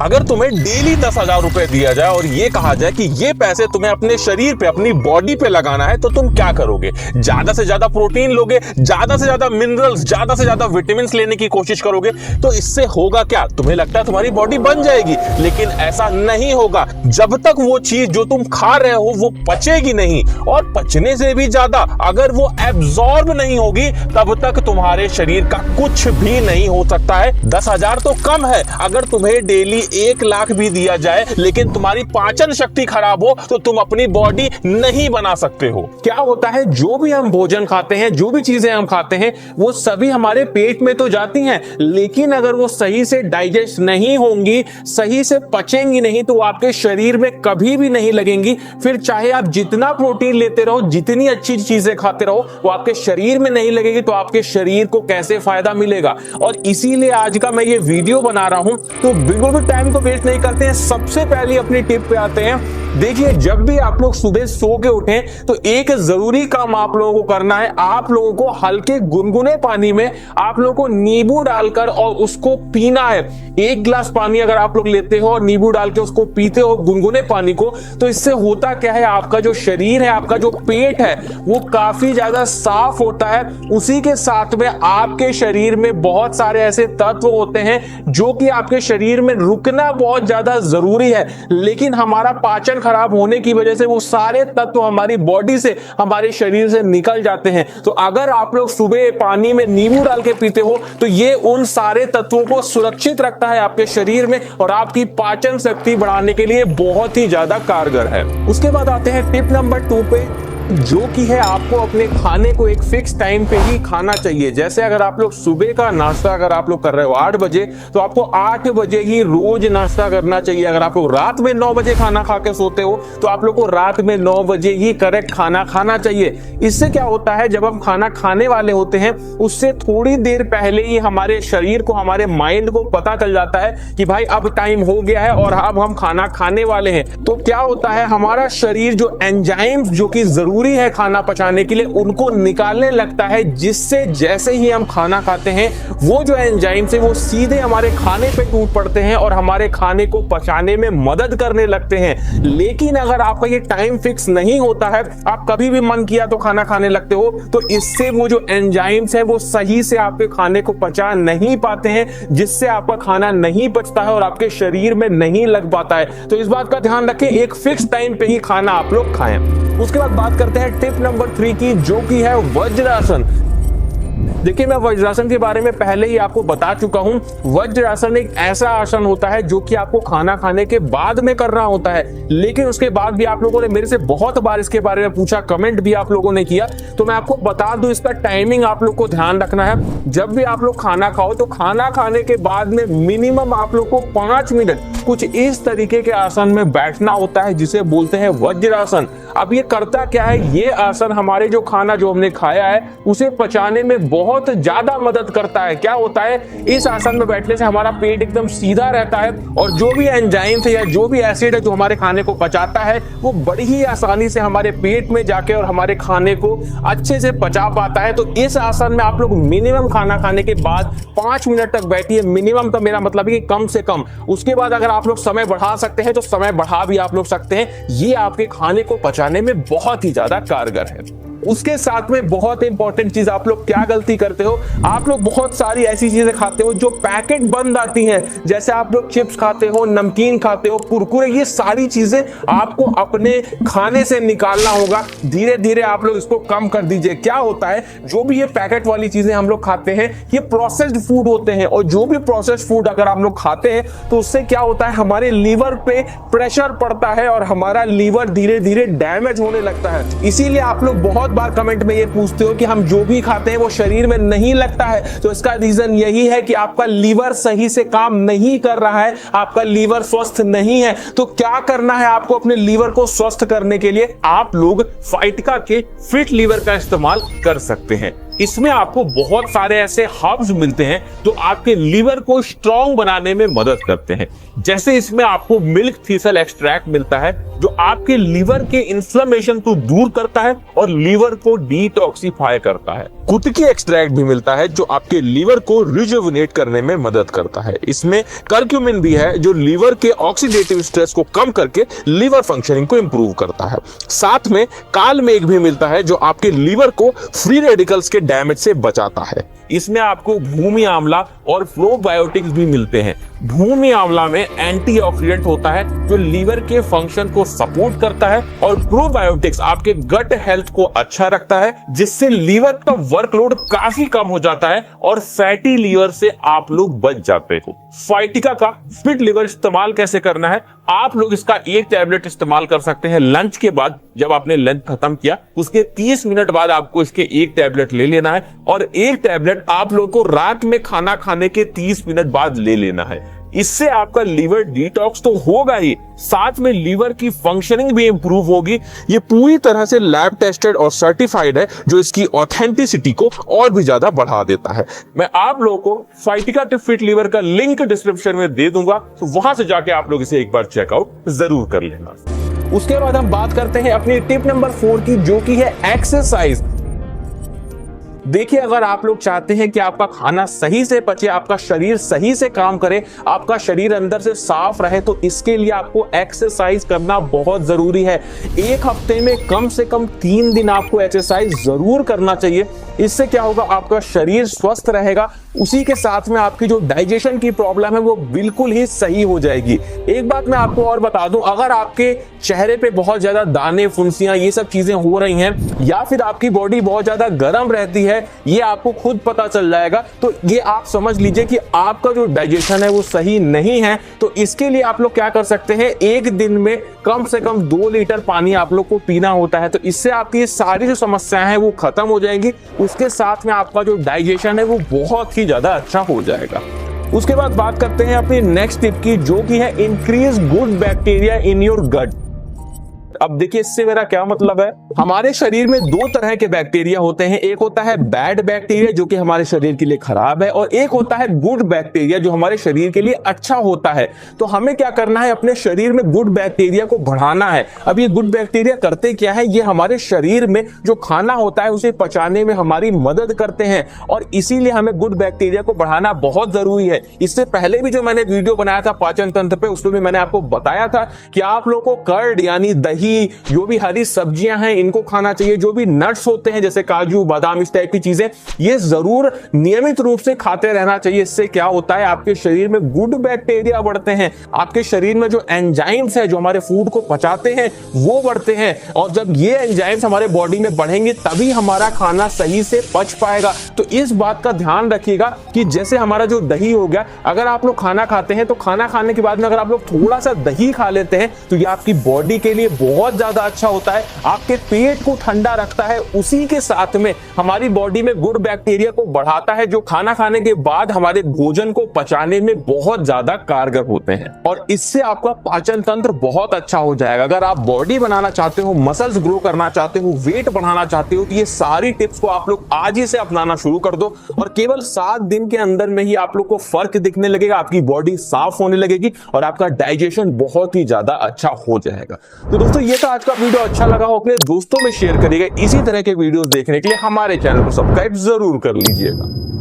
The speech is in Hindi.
अगर तुम्हें डेली 10,000 रुपए दिया जाए और ये कहा जाए कि ये पैसे तुम्हें अपने शरीर पे, अपनी बॉडी पे लगाना है, तो तुम क्या करोगे? ज्यादा से ज्यादा प्रोटीन लोगे, ज्यादा से ज्यादा मिनरल्स, ज्यादा से ज्यादा विटामिन लेने की कोशिश करोगे। तो इससे होगा क्या? तुम्हें लगता है तुम्हारी बॉडी बन जाएगी, लेकिन ऐसा नहीं होगा। जब तक वो चीज जो तुम खा रहे हो वो पचेगी नहीं, और पचने से भी ज्यादा अगर वो एब्जॉर्ब नहीं होगी, तब तक तुम्हारे शरीर का कुछ भी नहीं हो सकता है। 10,000 तो कम है, अगर तुम्हें डेली 1 लाख भी दिया जाए लेकिन तुम्हारी पाचन शक्ति खराब हो तो तुम अपनी बॉडी नहीं बना सकते हो। क्या होता है, जो भी हम भोजन खाते हैं, जो भी चीजें हम खाते हैं, वो सभी हमारे पेट में तो जाती हैं, लेकिन अगर वो सही से डाइजेस्ट नहीं होंगी, सही से पचेंगी नहीं, तो आपके शरीर में कभी भी नहीं लगेंगी। फिर चाहे आप जितना प्रोटीन लेते रहो, जितनी अच्छी चीजें खाते रहो, वो आपके शरीर में नहीं लगेगी, तो आपके शरीर को कैसे फायदा मिलेगा? और इसीलिए आज का मैं ये वीडियो बना रहा हूं। तो बिल्कुल भी टाइम को वेस्ट नहीं करते हैं, सबसे पहले अपनी टिप पे आते हैं। देखिए, जब भी आप लोग सुबह सो के उठें तो एक जरूरी काम आप लोगों को करना है। आप लोगों को हल्के गुनगुने पानी में आप लोगों को नींबू डालकर और उसको पीना है। 1 गिलास पानी अगर आप लोग लेते हो और नींबू डाल के उसको पीते हो गुनगुने पानी को, तो इससे होता क्या है, आपका जो शरीर है, आपका जो पेट है, वो काफी ज्यादा साफ होता है। उसी के साथ में आपके शरीर में बहुत सारे ऐसे तत्व होते हैं जो कि आपके शरीर में रुकना बहुत ज्यादा जरूरी है, लेकिन हमारा पाचन खराब होने की वजह से वो सारे तत्व हमारी बॉडी से, हमारे शरीर से निकल जाते हैं। तो अगर आप लोग सुबह पानी में नींबू डाल के पीते हो तो ये उन सारे तत्वों को सुरक्षित रखता है आपके शरीर में और आपकी पाचन शक्ति बढ़ाने के लिए बहुत ही ज्यादा कारगर है। उसके बाद आते हैं टिप नंबर 2 पे, जो कि है आपको अपने खाने को एक फिक्स टाइम पे ही खाना चाहिए। जैसे अगर आप लोग सुबह का नाश्ता अगर आप लोग कर रहे हो 8 बजे, तो आपको 8 बजे ही रोज नाश्ता करना चाहिए। अगर आप लोग रात में 9 बजे खाना खा के सोते हो तो आप लोग को रात में 9 बजे ही करेक्ट खाना खाना चाहिए। इससे क्या होता है, जब हम खाना खाने वाले होते हैं उससे थोड़ी देर पहले ही हमारे शरीर को, हमारे माइंड को पता चल जाता है कि भाई अब टाइम हो गया है और अब हम खाना खाने वाले हैं। तो क्या होता है, हमारा शरीर जो एंजाइम्स जो कि जरूरी है खाना पचाने के लिए, उनको निकालने लगता है, जिससे जैसे ही हम खाना खाते हैं वो जो एंजाइम्स है वो सीधे हमारे खाने पे टूट पड़ते हैं और हमारे खाने को पचाने में मदद करने लगते हैं। लेकिन अगर आपका ये टाइम फिक्स नहीं होता है, आप कभी भी मन किया तो खाना खाने लगते हो, तो इससे वो जो एंजाइम्स है वो सही से आपके खाने को पचा नहीं पाते हैं, जिससे आपका खाना नहीं पचता है और आपके शरीर में नहीं लग पाता है। तो इस बात का ध्यान रखें, एक फिक्स टाइम पे ही खाना आप लोग खाएं। उसके बाद बात करते हैं टिप नंबर 3 की, जो कि है वज्रासन। देखिए, मैं वज्रासन के बारे में पहले ही आपको बता चुका हूं। वज्रासन एक ऐसा आसन होता है जो कि आपको खाना खाने के बाद में करना होता है, लेकिन उसके बाद भी आप लोगों ने मेरे से बहुत बार इसके बारे में पूछा, कमेंट भी आप लोगों ने किया, तो मैं आपको बता दूं, इसका टाइमिंग आप लोग को ध्यान रखना है। जब भी आप लोग खाना खाओ तो खाना खाने के बाद में मिनिमम आप लोग को 5 मिनट कुछ इस तरीके के आसन में बैठना होता है, जिसे बोलते हैं वज्रासन। अब ये करता क्या है, ये आसन हमारे जो खाना जो हमने खाया है उसे पचाने में बहुत ज्यादा मदद करता है। क्या होता है, इस आसन में बैठने से हमारा पेट एकदम सीधा रहता है और जो भी एंजाइम है या जो भी एसिड है जो हमारे खाने को पचाता है, वो बड़ी ही आसानी से हमारे पेट में जाके और हमारे खाने को अच्छे से पचा पाता है। तो इस आसन में आप लोग मिनिमम खाना खाने के बाद 5 मिनट तक बैठिए। मिनिमम तो मेरा मतलब है कि कम से कम। उसके बाद अगर आप लोग समय बढ़ा सकते हैं तो समय बढ़ा भी आप लोग सकते हैं। ये आपके खाने को पचाने में बहुत ही ज्यादा कारगर है। उसके साथ में बहुत इंपॉर्टेंट चीज, आप लोग क्या गलती करते हो, आप लोग बहुत सारी ऐसी चीजें खाते हो जो पैकेट बंद आती हैं। जैसे आप लोग चिप्स खाते हो, नमकीन खाते हो, कुरकुरे, ये सारी चीजें आपको अपने खाने से निकालना होगा। धीरे धीरे आप लोग इसको कम कर दीजिए। क्या होता है, जो भी ये पैकेट वाली चीजें हम लोग खाते हैं ये प्रोसेस्ड फूड होते हैं, और जो भी प्रोसेस्ड फूड अगर आप लोग खाते हैं तो उससे क्या होता है, हमारे लीवर पे प्रेशर पड़ता है और हमारा लीवर धीरे धीरे डैमेज होने लगता है। इसीलिए आप लोग बहुत बार कमेंट में ये पूछते हो कि हम जो भी खाते हैं वो शरीर में नहीं लगता है। तो इसका रीजन यही है कि आपका लीवर सही से काम नहीं कर रहा है, आपका लीवर स्वस्थ नहीं है। तो क्या करना है आपको अपने लीवर को स्वस्थ करने के लिए, आप लोग फाइटका के फिट लीवर का इस्तेमाल कर सकते हैं। इसमें आपको बहुत सारे ऐसे हर्ब्स मिलते हैं जो आपके लीवर को स्ट्रांग बनाने में मदद करते हैं। जैसे इसमें आपको मिल्क थीसल एक्सट्रैक्ट मिलता है जो आपके लीवर के इन्फ्लेमेशन को दूर करता है और लीवर को डिटॉक्सिफाई करता है। कुटकी एक्सट्रैक्ट भी मिलता है जो आपके लीवर को रिजुविनेट करने में मदद करता है। इसमें करक्यूमिन भी है जो लीवर के ऑक्सीडेटिव स्ट्रेस को कम करके लीवर फंक्शनिंग को इंप्रूव करता है। साथ में काल मेघ भी मिलता है जो आपके लीवर को फ्री रेडिकल्स के डैमेज से बचाता है। इसमें आपको भूमि आंवला और प्रोबायोटिक्स भी मिलते हैं। भूमि आंवला में एंटीऑक्सीडेंट होता है जो लीवर के फंक्शन को सपोर्ट करता है और प्रोबायोटिक्स आपके गट हेल्थ को अच्छा रखता है जिससे लीवर का वर्कलोड काफी कम हो जाता है और फैटी लीवर से आप लोग बच जाते हो। फाइटिका का फिट लीवर इस्तेमाल कैसे करना है, आप लोग इसका एक टैबलेट इस्तेमाल कर सकते हैं लंच के बाद। जब आपने लंच खत्म किया उसके 30 मिनट बाद आपको इसके एक टैबलेट ले लेना है और एक टैबलेट आप लोग को रात में खाना खाने के 30 मिनट बाद ले लेना है। इससे आपका लीवर डिटॉक्स तो होगा ही, साथ में लीवर की फंक्शनिंग भी इंप्रूव होगी। ये पूरी तरह से लैब टेस्टेड और सर्टिफाइड है जो इसकी ऑथेंटिसिटी को और भी ज्यादा बढ़ा देता है। मैं आप लोगों को फाइटिका टिप फिट लीवर का लिंक डिस्क्रिप्शन में दे दूंगा, तो वहां से जाके आप लोग इसे एक बार चेकआउट जरूर कर लेना। उसके बाद हम बात करते हैं अपनी टिप नंबर 4 की, जो की है एक्सरसाइज। देखिए, अगर आप लोग चाहते हैं कि आपका खाना सही से पचे, आपका शरीर सही से काम करे, आपका शरीर अंदर से साफ रहे, तो इसके लिए आपको एक्सरसाइज करना बहुत जरूरी है। एक हफ्ते में कम से कम 3 दिन आपको एक्सरसाइज जरूर करना चाहिए। इससे क्या होगा, आपका शरीर स्वस्थ रहेगा, उसी के साथ में आपकी जो डाइजेशन की प्रॉब्लम है वो बिल्कुल ही सही हो जाएगी। एक बात मैं आपको और बता दूं, अगर आपके चेहरे पे बहुत ज्यादा दाने, फुंसियां, ये सब चीजें हो रही हैं या फिर आपकी बॉडी बहुत ज्यादा गर्म रहती है, ये आपको खुद पता चल जाएगा, तो ये आप समझ लीजिए कि आपका जो डाइजेशन है वो सही नहीं है। तो इसके लिए आप लोग क्या कर सकते हैं, एक दिन में कम से कम 2 लीटर पानी आप लोग को पीना होता है। तो इससे आपकी सारी जो समस्याएं हैं वो खत्म हो जाएंगी, उसके साथ में आपका जो डाइजेशन है वो बहुत ही ज्यादा अच्छा हो जाएगा। उसके बाद बात करते हैं अपनी नेक्स्ट टिप की, जो की है increase good bacteria in your gut. अब देखिए, इससे मेरा क्या मतलब है, हमारे शरीर में 2 तरह के बैक्टीरिया होते हैं। एक होता है बैड बैक्टीरिया जो कि हमारे शरीर के लिए खराब है, और एक होता है गुड बैक्टीरिया जो हमारे शरीर के लिए अच्छा होता है। तो हमें क्या करना है, अपने शरीर में गुड बैक्टीरिया को बढ़ाना है। अब ये गुड बैक्टीरिया करते क्या है, ये हमारे शरीर में जो खाना होता है उसे पचाने में हमारी मदद करते हैं, और इसीलिए हमें गुड बैक्टीरिया को बढ़ाना बहुत जरूरी है। इससे पहले भी जो मैंने वीडियो बनाया था पाचन तंत्र पे, उसमें भी मैंने आपको बताया था कि आप लोगों को कर्ड यानी दही, जो भी हरी सब्जियां हैं इनको खाना चाहिए। जो भी नट्स होते हैं जैसे काजू, बादाम, इस टाइप की चीजें, ये जरूर नियमित रूप से खाते रहना चाहिए। इससे क्या होता है, आपके शरीर में गुड बैक्टीरिया बढ़ते हैं, आपके शरीर में जो एंजाइम्स है जो हमारे फूड को पचाते हैं वो बढ़ते हैं, और जब ये एंजाइम्स हमारे बॉडी में बढ़ेंगे तभी हमारा खाना सही से पच पाएगा। तो इस बात का ध्यान रखिएगा कि जैसे हमारा जो दही हो गया, अगर आप लोग खाना खाते हैं तो खाना खाने के बाद में अगर आप लोग थोड़ा सा दही खा लेते हैं तो ये आपकी बॉडी के लिए बहुत ज्यादा अच्छा होता है, आपके पेट को ठंडा रखता है, उसी के साथ में हमारी बॉडी में गुड बैक्टीरिया को बढ़ाता है जो खाना खाने के बाद हमारे भोजन को पचाने में बहुत ज्यादा कारगर होते हैं, और इससे आपका पाचन तंत्र बहुत अच्छा हो जाएगा। अगर आप बॉडी बनाना चाहते हो, मसल्स ग्रो करना चाहते हो, वेट बढ़ाना चाहते हो, तो ये सारी टिप्स को आप लोग आज ही से अपनाना शुरू कर दो, और केवल 7 दिन के अंदर में ही आप लोग को फर्क दिखने लगेगा, आपकी बॉडी साफ होने लगेगी और आपका डाइजेशन बहुत ही ज्यादा अच्छा हो जाएगा। तो दोस्तों, ये था आज का वीडियो। अच्छा लगा हो अपने दोस्तों में शेयर करिएगा। इसी तरह के वीडियोस देखने के लिए हमारे चैनल को सब्सक्राइब जरूर कर लीजिएगा।